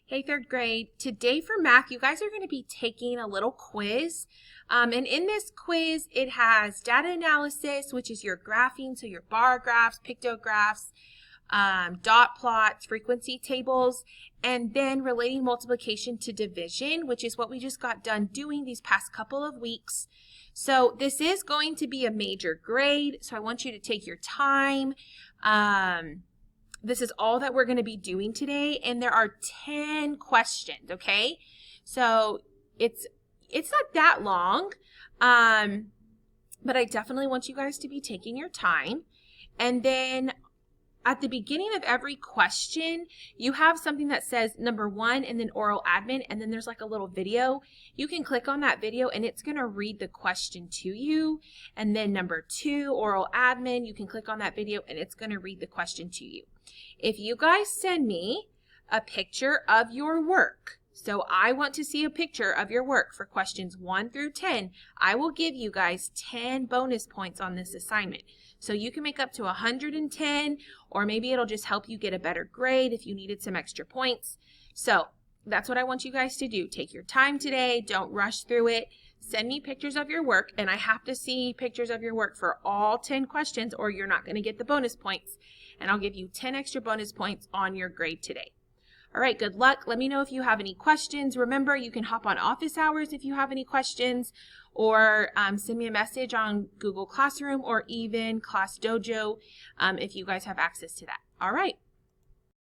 Hey, third grade. Today for math, you guys are going to be taking a little quiz. And in this quiz, it has data analysis, which is your graphing, so your bar graphs, pictographs, dot plots, frequency tables, and then relating multiplication to division, which is what we just got done doing these past couple of weeks. So this is going to be a major grade, so I want you to take your time. This is all that we're going to be doing today, and there are 10 questions, okay? So it's not that long, but I definitely want you guys to be taking your time. And then at the beginning of every question, you have something that says number 1 and then oral admin, and then there's like a little video. You can click on that video and it's going to read the question to you. And then number 2, oral admin, you can click on that video and it's going to read the question to you. If you guys send me a picture of your work, so I want to see a picture of your work for questions 1 through 10, I will give you guys 10 bonus points on this assignment. So you can make up to 110, or maybe it'll just help you get a better grade if you needed some extra points. So that's what I want you guys to do. Take your time today. Don't rush through it. Send me pictures of your work, and I have to see pictures of your work for all 10 questions, or you're not going to get the bonus points. And I'll give you 10 extra bonus points on your grade today. All right, good luck. Let me know if you have any questions. Remember, you can hop on office hours if you have any questions, or send me a message on Google Classroom or even Class Dojo if you guys have access to that. All right.